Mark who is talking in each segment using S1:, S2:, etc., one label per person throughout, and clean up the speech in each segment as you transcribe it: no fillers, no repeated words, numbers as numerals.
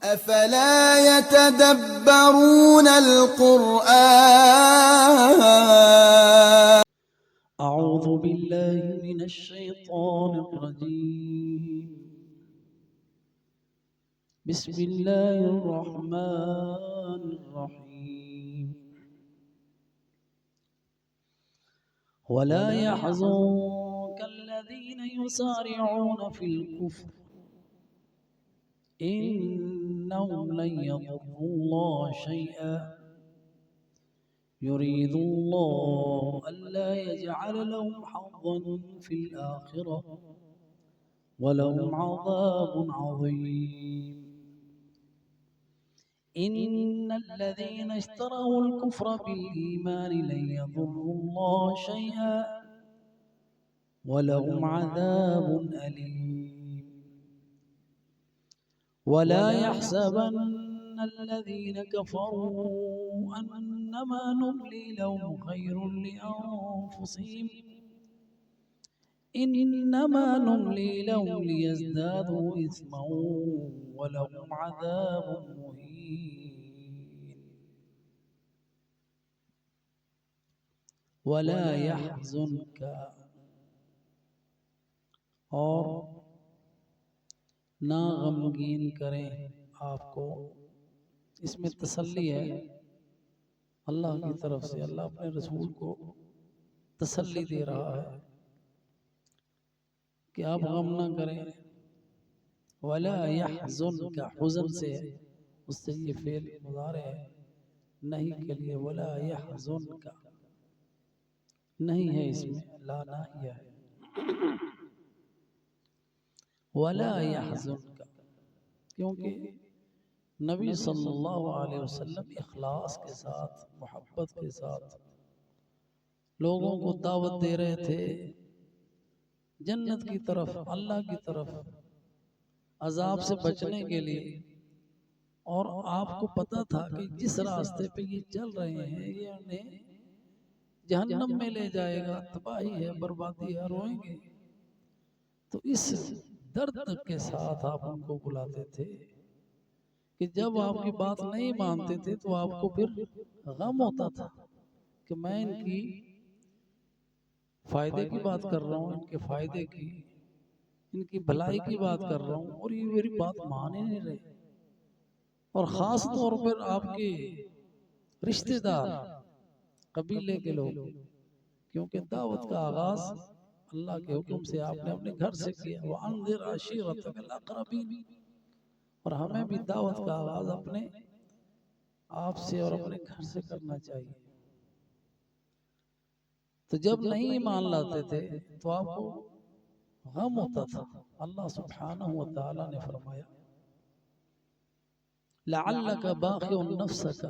S1: أفلا يتدبرون القرآن.
S2: أعوذ بالله من الشيطان الرجيم. بسم الله الرحمن الرحيم. ولا يحزنك الذين يسارعون في الكفر إنهم لن يضروا الله شيئا يريد الله ألا يجعل لهم حظا في الآخرة ولهم عذاب عظيم. إن الذين اشتروا الكفر بالإيمان لن يضروا الله شيئا ولهم عذاب أليم. ولا يحسبن الذين كفروا أنما نملي لهم خير لأنفسهم إنما نملي لهم ليزدادوا إثما ولهم عذاب مهين. ولا يحزنك اور نہ غمگین کریں آپ کو. اس میں تسلی ہے اللہ کی طرف سے. اللہ اپنے رسول کو تسلی دے رہا ہے کہ آپ غم نہ کریں. ولا يحزنك حزن سے اس سے یہ فعل مضارع ہے نہیں کے لیے. ولا يحزنك نہیں ہے اس میں لا ناہیہ ہے. ولا يحزنك کیونکہ نبی صلی اللہ علیہ وسلم اخلاص کے ساتھ محبت کے ساتھ لوگوں کو دعوت دے رہے تھے جنت کی طرف اللہ کی طرف عذاب سے بچنے کے لیے. اور آپ کو پتا تھا کہ جس راستے پہ یہ چل رہے ہیں یہ انہیں جہنم میں لے جائے گا. تباہی ہے بربادی ہے روئیں گے. تو اس درد کے ساتھ آپ ان کو بلاتے تھے کہ جب آپ کی بات نہیں مانتے تھے تو آپ کو پھر غم ہوتا تھا کہ میں ان کی فائدے کی بات کر رہا ہوں ان کے فائدے کی ان کی بھلائی کی بات کر رہا ہوں اور یہ میری بات مان ہی نہیں رہے. اور خاص طور پر آپ کے رشتہ دار قبیلے کے لوگ کیونکہ دعوت کا آغاز اللہ کے حکم سے آپ نے اپنے گھر سے کیا. وَأَنذِرْ عَشِيرَتَكَ الْأَقْرَبِينَ. اور ہمیں بھی دعوت کا آغاز اپنے آپ سے اور اپنے گھر سے کرنا چاہیے. تو جب نہیں ایمان لاتے تھے تو آپ کو غم ہوتا تھا. اللہ سبحانہ وتعالی نے فرمایا لَعَلَّكَ بَاخِعٌ نَفْسَكَ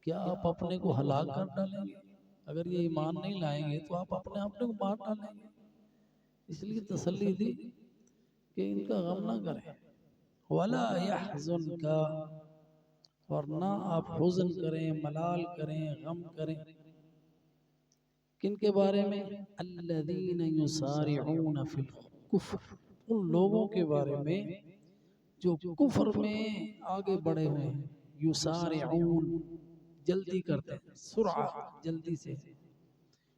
S2: کیا آپ اپنے کو ہلاک کر ڈالیں گے اگر یہ ایمان نہیں لائیں گے تو آپ اپنے آپ کو مار ڈالیں گے. اس لیے تسلی دی کہ ان کا غم نہ کریں. وَلَا يَحْزُنْكَ اور نہ آپ حزن کریں ملال کریں غم کریں. کن کے بارے میں؟ الَّذِينَ يُسَارِعُونَ فِي الْكُفْرِ ان لوگوں کے بارے میں جو کفر میں آگے بڑھے ہوئے ہیں. یسارعون جلدی کرتے ہیں سرعہ جلدی سے.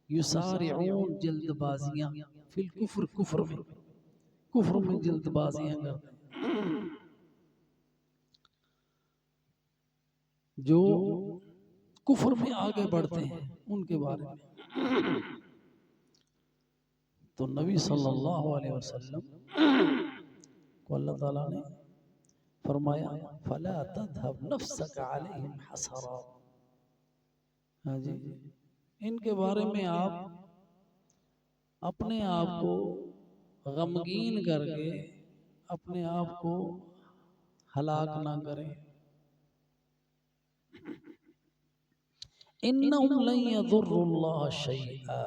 S2: یسارعون جلد بازیاں فی الکفر کفر میں جلد بازیاں کرتے ہیں. جو کفر میں آگے بڑھتے ہیں ان کے بارے میں. تو نبی صلی اللہ علیہ وسلم کو اللہ تعالیٰ نے فرمایا فَلَا تَذْهَبْ نَفْسَكَ عَلَيْهِمْ حَسَرَاتٍ. ہاں جی ان کے بارے میں آپ اپنے آپ کو غمگین کر کے اپنے آپ کو ہلاک نہ کریں. انہم لن یضروا اللہ شیئا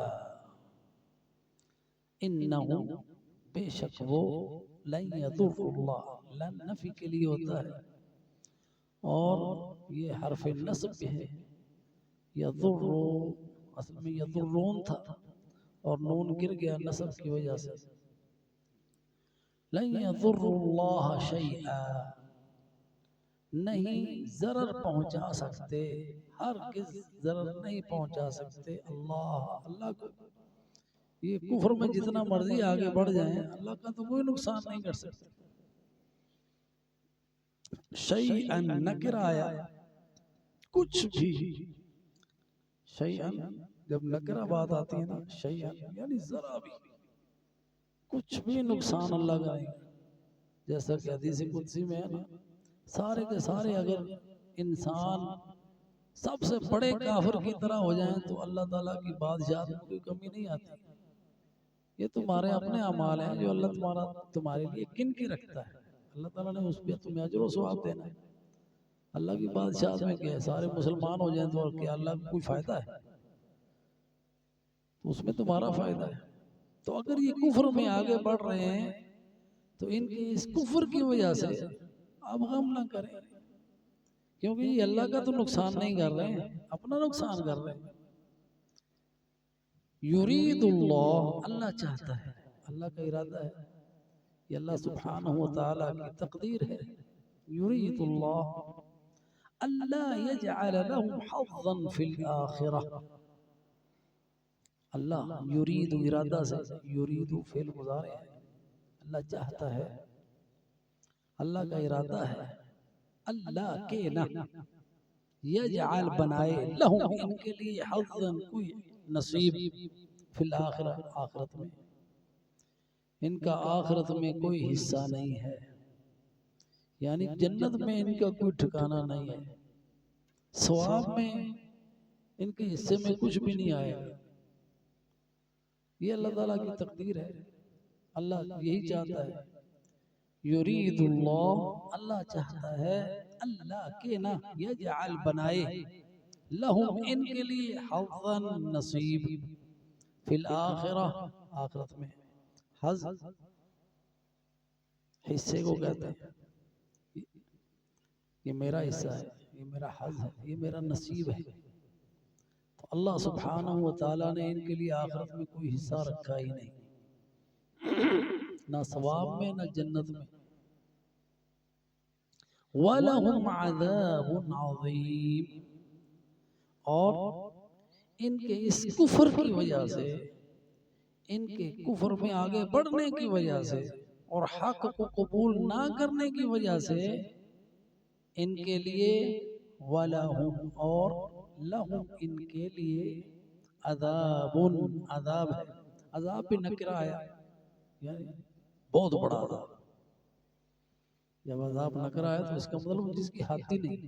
S2: انہم بے شک وہ لن یضروا اللہ لن نفی کے لیے ہوتا ہے اور یہ حرف نصب بھی ہے. یضرو اصل میں یضرون تھا اور نون گر گیا نصب کی وجہ سے. لن یضروا اللہ شیئا نہیں ضرر پہنچا سکتے، ہرگز ضرر نہیں پہنچا سکتے اللہ کو۔ یہ کفر میں جتنا مرضی آگے بڑھ جائیں اللہ کا تو کوئی نقصان نہیں کر سکتے۔ شیئن نکرہ آیا، کچھ بھی، شیئن جب نکرہ بات آتی ہے نا، شیئن یعنی ذرا بھی، کچھ بھی نقصان اللہ کا نہیں۔ جیسا کہ حدیث قدسی میں ہے نا، سارے کے سارے اگر انسان سب سے بڑے کافر کی طرح ہو جائیں تو اللہ تعالیٰ کی بادشاہت میں کوئی کمی نہیں آتی۔ یہ تمہارے اپنے اعمال ہیں جو اللہ تمہارے لیے کن کی رکھتا ہے، اللہ تعالیٰ نے اس پہ تمہیں اجر و ثواب دینا ہے۔ اللہ کی بادشاہت میں کیا ہے، سارے مسلمان ہو جائیں تو کیا اللہ کو کوئی فائدہ ہے؟ تو اس میں تمہارا فائدہ ہے۔ تو اگر یہ کفر میں آگے بڑھ رہے ہیں تو ان کی اس کفر کی وجہ سے آپ غم نہ کریں، کیونکہ یہ اللہ کا تو نقصان نہیں کر رہے ہیں، اپنا نقصان کر رہے ہیں۔ یرید اللہ چاہتا ہے، اللہ کا ارادہ ہے، یہ اللہ سبحانہ وتعالیٰ کی تقدیر ہے۔ یرید اللہ یجعل لهم حظا فی الآخرہ، اللہ یرید ارادہ سے، یرید فعل مضارع ہے، اللہ چاہتا ہے، اللہ کا ارادہ ہے، اللہ کے نہ یجعل بنائے لہم ان کے لیے حظا کوئی نصیب فی الآخرہ آخرت میں، ان کا آخرت میں کوئی حصہ نہیں ہے، یعنی جنت میں ان کا کوئی ٹھکانہ نہیں ہے، ثواب میں ان کے حصے میں کچھ بھی نہیں آئے گا۔ یہ اللہ تعالیٰ کی تقدیر ہے، اللہ یہی چاہتا ہے۔ یرید اللہ چاہتا ہے، اللہ کے نہ یجعل بنائے لہم ان کے لیے حظا نصیب فی الآخرہ آخرت میں۔ حظ حصے کو کہتے ہیں، یہ میرا حصہ ہے، یہ میرا حظ ہے، یہ میرا نصیب ہے۔ تو اللہ سبحانہ وتعالیٰ نے ان کے لیے آخرت میں کوئی حصہ رکھا ہی نہیں، نہ ثواب میں نہ جنت میں۔ وَلَهُمْ عَذَابٌ عَظِيمٌ، اور ان کے اس کفر کی وجہ سے، ان کے کفر میں آگے بڑھنے کی وجہ سے اور حق کو قبول نہ کرنے کی وجہ سے ان کے لیے وَلَهُمْ اور لَهُمْ ان کے لیے عذابٌ عذاب ہے، عذاب بھی نکرہ آیا یعنی بہت بڑا عذاب۔ جب عذاب نکرہ آیا تو اس کا مطلب جس کی حد ہی نہیں،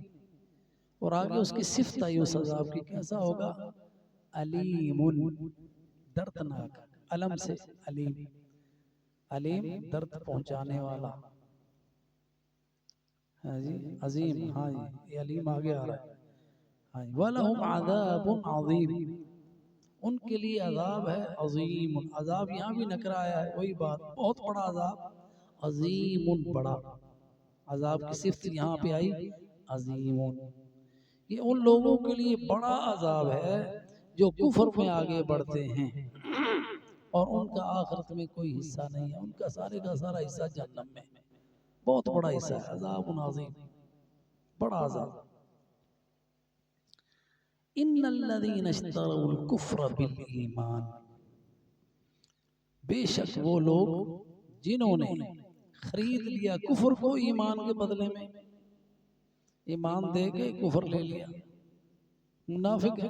S2: اور آگے اس کی صفت آئی اس عذاب کی، کیسا ہوگا؟ علیم، دردناک، علم سے علیم، علیم درد پہنچانے والا، ہاں جی عظیم، ہاں جی یہ علیم آگے آ رہا ہے، ہاں جی وَلَهُمْ عَذَابٌ عَظِيمٌ، ان کے لیے عذاب ہے عظیم، عذاب یہاں بھی نکرہ آیا ہے، وہی بات، بہت بڑا عذاب، عظیم بڑا، عذاب کی صفت یہاں پہ آئی عظیم، یہ ان لوگوں کے لیے بڑا عذاب ہے جو کفر میں آگے بڑھتے ہیں اور ان کا آخرت میں کوئی حصہ نہیں ہے، ان کا سارے کا سارا حصہ جہنم میں، بہت بڑا حصہ ہے، عذاب عظیم، بڑا عذاب۔ ان الذین اشتروا الکفر بالایمان، بے شک وہ لوگ جنہوں نے خرید لیا کفر کو ایمان کے بدلے میں، ایمان دے کے کفر لے لیا، منافق ہے،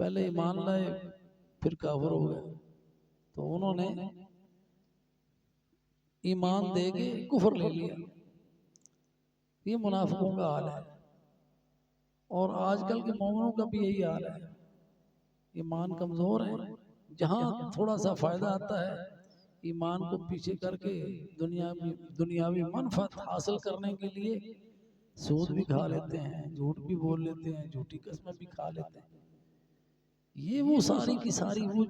S2: پہلے ایمان لائے پھر کافر ہو گئے، تو انہوں نے ایمان دے کے کفر لے لیا، یہ منافقوں کا حال ہے، اور آج کل کے مومنوں کا بھی یہی حال ہے، ایمان کمزور ہے، جہاں تھوڑا سا فائدہ آتا ہے ایمان کو پیچھے کر کے دنیاوی منفعت حاصل کرنے کے لیے سود بھی کھا لیتے ہیں، جھوٹ بھی بول لیتے ہیں، جھوٹی قسمیں بھی کھا لیتے ہیں، یہ وہ ساری کی ساری وہ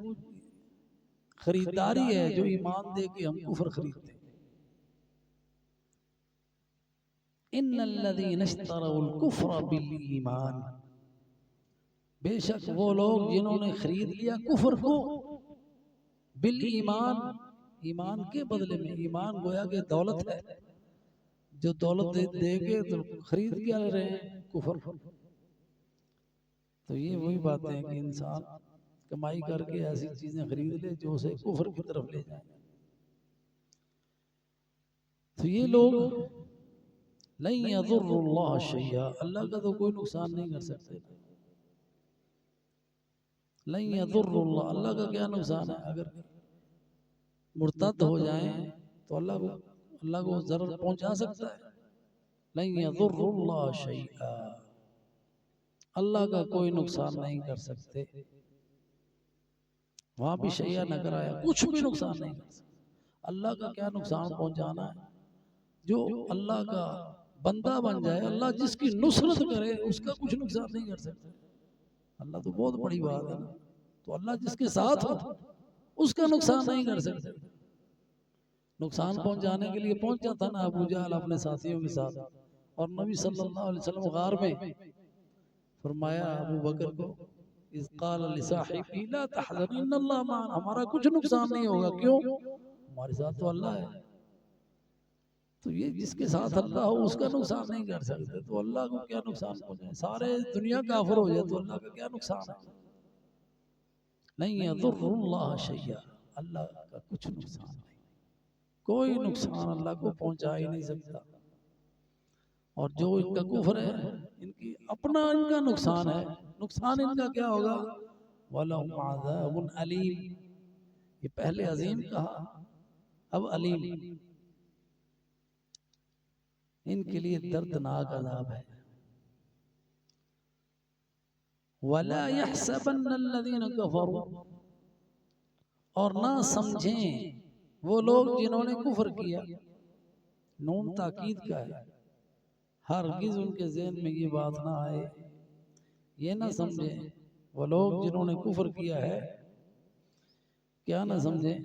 S2: خریداری ہے جو ایمان دے کے ہم کفر خریدتے ہیں۔ ان الذین اشتروا الکفر بالایمان، بے شک وہ لوگ جنہوں نے خرید لیا کفر کو بالایمان، ایمان کے بدلے میں، ایمان گویا کہ دولت ہے، جو دولت دے کے تو خرید کیا لے رہے ہیں؟ کفر۔ تو یہ وہی باتیں ہیں کہ انسان کمائی کر کے ایسی چیزیں خرید لے جو اسے کفر کی طرف لے جائیں۔ تو یہ لوگ لن یضر اللہ شیئا، اللہ کا تو کوئی نقصان نہیں کر سکتے۔ لن یضر اللہ، اللہ کا کیا نقصان ہے؟ اگر مرتد ہو جائیں تو اللہ کو ضرر پہنچا سکتا ہے؟ لن یضر اللہ شیئا، اللہ کا کوئی نقصان نہیں کر سکتے۔ وہاں بھی شیئا نہ کرایا، کچھ بھی نقصان نہیں کر سکتے۔ اللہ کا کیا نقصان پہنچانا ہے؟ جو اللہ کا بندہ بن جائے، اللہ جس کی نصرت کرے اس کا کچھ نقصان نہیں کر سکتے۔ اللہ تو بہت بڑی بات ہے نا۔ تو اللہ جس کے ساتھ ہو اس کا نقصان نہیں کر سکتے۔ نقصان پہنچانے کے لیے پہنچا تھا نا ابو جہل اپنے ساتھیوں کے ساتھ، اور نبی صلی اللہ علیہ وسلم غار میں فرمایا ابو بکر کو، اذ قال لصاحبہ لا تحزن ان اللہ معنا، ہمارا کچھ نقصان نہیں ہوگا۔ کیوں؟ ہمارے ساتھ تو اللہ ہے۔ تو یہ جس کے ساتھ اللہ ہو اس کا نقصان نہیں کر سکتے، تو اللہ کو کیا نقصان پہنچے؟ سارے دنیا کافر ہو جائے تو اللہ کا کیا نقصان ہے؟ نہیں یضر اللہ شیئا، اللہ کا کچھ نقصان نہیں، کوئی نقصان اللہ کو پہنچا ہی نہیں سکتا۔ اور جو ان کا کفر ہے ان کی اپنا ان کا نقصان ہے۔ نقصان ان کا کیا ہوگا؟ وَلَهُمْ عَذَابٌ عَلِيمٌ، یہ پہلے عظیم کہا اب علیم، ان کے لیے دردناک عذاب ہے۔ وَلَا يَحْسَبَنَّ الَّذِينَ كَفَرُوا، اور نہ سمجھیں وہ لوگ جنہوں نے کفر کیا، نون تاکید کا ہے، ہرگز ان کے ذہن میں یہ بات نہ آئے، یہ نہ سمجھیں وہ لوگ جنہوں نے کفر کیا ہے، کیا نہ سمجھیں،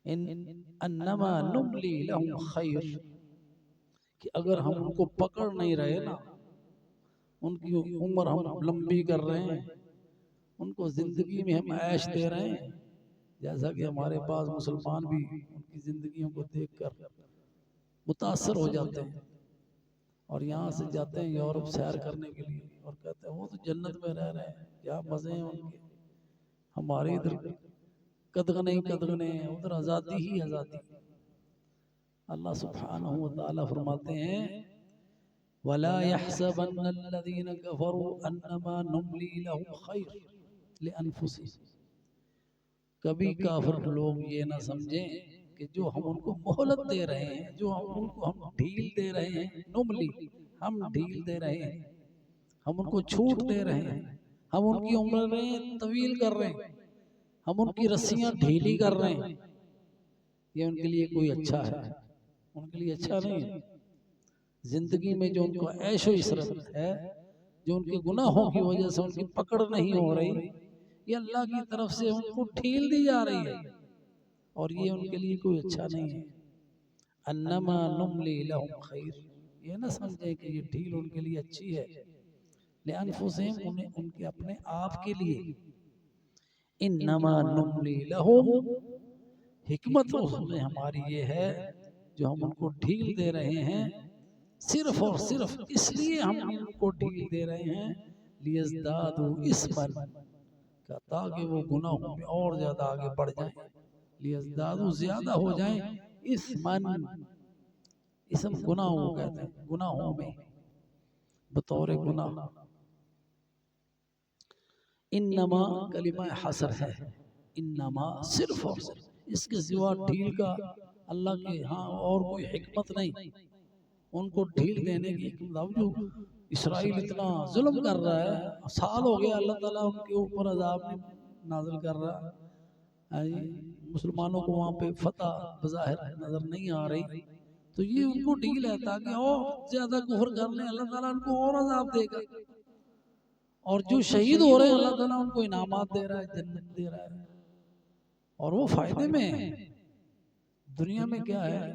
S2: انما نملی لہم خیر، کہ اگر ہم ان کو پکڑ نہیں رہے نا، ان کی عمر ہم لمبی کر رہے ہیں، ان کو زندگی میں ہم عیش دے رہے ہیں، جیسا کہ ہمارے پاس مسلمان بھی ان کی زندگیوں کو دیکھ کر متاثر ہو جاتے ہیں، اور یہاں سے جاتے ہیں یورپ سیر کرنے کے لیے اور کہتے ہیں وہ تو جنت میں رہ رہے ہیں، کیا مزے ہیں ان کے، ہمارے ادھر قدغنے ہی قدغنے ہیں، ادھر آزادی ہی آزادی۔ اللہ سبحانہ وتعالی فرماتے ہیں وَلَا يَحْسَبَنَّ الَّذِينَ كَفَرُوا أَنَّمَا نُمْلِي لَهُمْ خَيْرٌ لِأَنفُسِهِمْ، کبھی کافر لوگ یہ نہ سمجھیں کہ جو ہم ان کو مہلت دے رہے ہیں، جو ان کو ہم ڈھیل دے رہے ہیں، نملی ہم ڈھیل دے رہے ہیں، ہم ان کو چھوٹ دے رہے ہیں، ہم ان کی عمریں طویل کر رہے ہیں، ہم ان کی رسیاں ڈھیلی کر رہے ہیں، یہ ان کے لیے کوئی اچھا ہے؟ ان کے لیے اچھا نہیں ہے۔ زندگی میں جو ان کو عیش و عشرت ہے، جو ان کے گناہوں کی وجہ سے ان کی پکڑ نہیں ہو رہی، یہ اللہ کی طرف سے ان کو ڈھیل دی جا رہی ہے، اور یہ ان کے لیے کوئی اچھا نہیں ہے۔ انما نملی لہم خیر، یہ نہ سمجھیں کہ یہ ڈھیل ان کے لیے اچھی ہے، لانفسہم، انہیں ان کے اپنے آپ کے لیے، انما نملی لہم، حکمت اس میں ہماری یہ ہے جو ہم ان کو ڈھیل دے رہے ہیں، صرف اور صرف اس لیے ہم ان کو ڈھیل دے رہے ہیں لیزدادوا اثما، تاکہ وہ گناہوں میں اور زیادہ آگے بڑھ جائیں، لیزدادوا زیادہ ہو جائیں، اثما، اسم گناہ کو کہتے ہیں، گناہوں میں بطور گناہ۔ انما کلمہ حصر ہے، انما صرف اور صرف، اس کے سوا ڈھیل کا اللہ کے ہاں اور کوئی حکمت نہیں، ان کو ڈھیل دینے کی حکمت۔ اب جو اسرائیل اتنا ظلم کر رہا ہے، سال ہو گیا اللہ تعالیٰ ان کے اوپر عذاب نازل کر رہا ہے، مسلمانوں کو وہاں پہ فتح بظاہر نظر نہیں آ رہی، تو یہ ان کو ڈھیل ہے تاکہ اور زیادہ کفر کر لیں، اللہ تعالیٰ ان کو اور عذاب دے گا، اور جو شہید ہو رہے ہیں اللہ تعالیٰ ان کو انعامات دے رہا ہے، جنت دے رہا ہے، اور وہ فائدے میں ہیں۔ دنیا میں کیا ہے،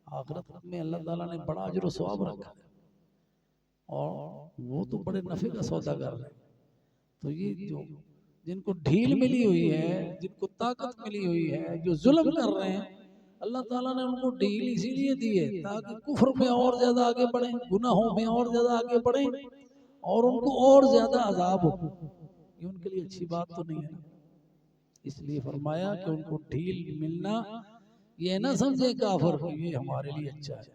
S2: آخرت میں اللہ تعالیٰ نے بڑا اجر و ثواب رکھا ہے، اور وہ تو بڑے نفع کا سودا کر رہے ہیں۔ تو یہ جو جن کو ڈھیل ملی ہوئی ہے، جن کو طاقت ملی ہوئی ہے، جو ظلم کر رہے ہیں، اللہ تعالیٰ نے ان کو ڈھیل اسی لیے دی ہے تاکہ کفر میں اور زیادہ آگے بڑھیں، گناہوں میں اور زیادہ آگے بڑھیں، اور ان کو اور زیادہ عذاب ہو. یہ ان کے لیے اچھی بات تو نہیں ہے. اس لیے فرمایا کہ ان کو ڈھیل ملنا، یہ نہ سمجھے کافر کہ یہ ہمارے لیے اچھا ہے،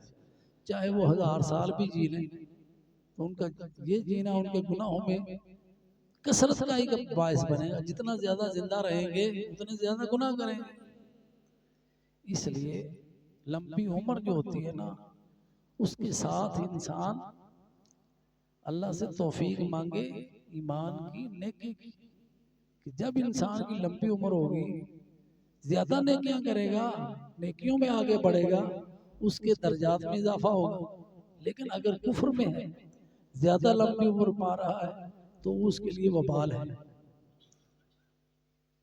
S2: چاہے وہ 1000 سال بھی جی لیں تو ان کا یہ جینا ان کے گناہوں میں کثرت کا ہی باعث بنے گا. جتنا زیادہ زندہ رہیں گے اتنے زیادہ گناہ کریں گے. اس لیے لمبی عمر جو ہوتی ہے نا، اس کے ساتھ انسان اللہ سے توفیق مانگے ایمان کی، نیکی کی. کہ جب انسان کی لمبی عمر ہوگی، زیادہ نیکیاں کرے گا، نیکیوں میں آگے بڑھے گا، اس کے درجات میں اضافہ ہوگا. لیکن اگر کفر میں ہے، زیادہ لمبی عمر پا رہا ہے، تو اس کے لیے وبال ہے.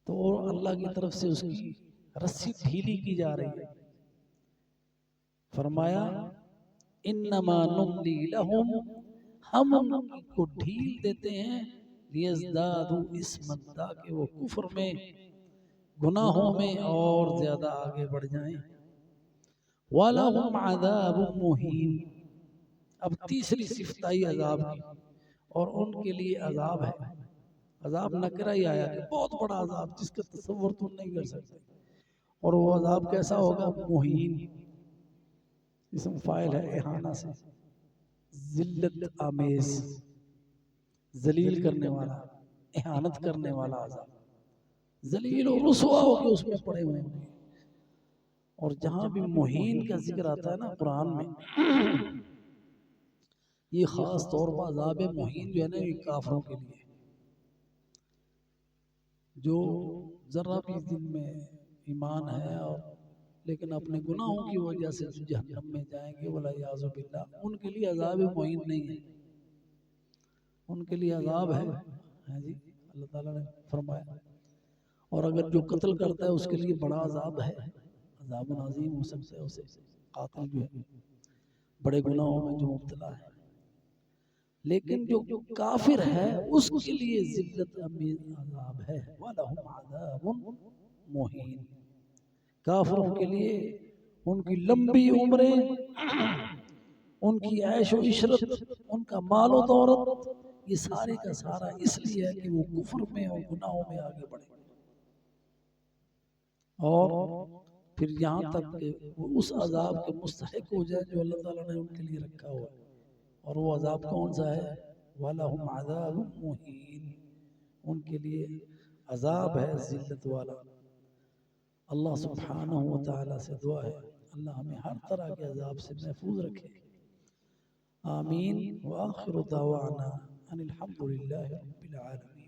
S2: تو اللہ کی طرف سے اس کی رسی ڈھیلی کی جا رہی ہے. فرمایا انما نملی لہم، ہم ان کو ڈھیل دیتے ہیں، لیزدادوا اسما، تاکہ وہ کفر میں، گناہوں میں اور زیادہ آگے بڑھ جائیں. وَلَهُمْ عَذَابٌ مُهِينٌ. اب تیسری صفت آئی عذاب کی، اور ان کے لیے عذاب ہے. عذاب نکرہ ہی آیا کہ بہت بڑا عذاب جس کا تصور تم نہیں کر سکتے. اور وہ عذاب کیسا ہوگا؟ مہین، اسم فاعل ہے اہانہ سے، ذلت آمیز، ذلیل کرنے والا، اہانت کرنے والا عذاب. ذلیل و رسوا ہو کے اس میں پڑے ہوئے ہیں. اور جہاں بھی مہین کا ذکر آتا ہے نا قرآن میں، یہ خاص طور پر عذاب مہین جو ہے نا، یہ کافروں کے لیے، جو ذرا بھی دن میں ایمان ہے اور لیکن اپنے گناہوں کی وجہ سے جہنم میں جائیں گے والعیاذ باللہ. ان کے لیے عذاب مہین نہیں ہے، ان کے لیے عذاب ہے جی، اللہ تعالیٰ نے فرمایا. اور اگر جو قتل کرتا ہے اس کے لیے بڑا عذاب ہے، عذاب عظیم ہو سکتا ہے اسے. قاتل جو ہے بڑے گناہوں میں جو مبتلا ہے. لیکن جو کافر ہے اس کے لیے ذلت امیز عذاب ہے. وَلَهُمْ عَذَابٌ مُهِينٌ. کافروں کے لیے ان کی لمبی عمریں، ان کی عیش و عشرت، ان کا مال و دولت، یہ سارے کا سارا اس لیے ہے کہ وہ کفر میں اور گناہوں میں آگے بڑھے. اور پھر یہاں تک کہ وہ اس عذاب کے مستحق ہو جائے جو اللہ تعالیٰ نے ان کے لیے رکھا ہوا ہے. اور وہ عذاب کون سا ہے؟ وَلَهُمْ عَذَابٌ مُهِينٌ. ان کے لیے عذاب ہے ذلت والا. اللہ سبحانہ و تعالیٰ سے دعا ہے اللہ ہمیں ہر طرح کے عذاب سے محفوظ رکھے. آمین. وآخر دعوانا ان الحمد للہ رب العالمین.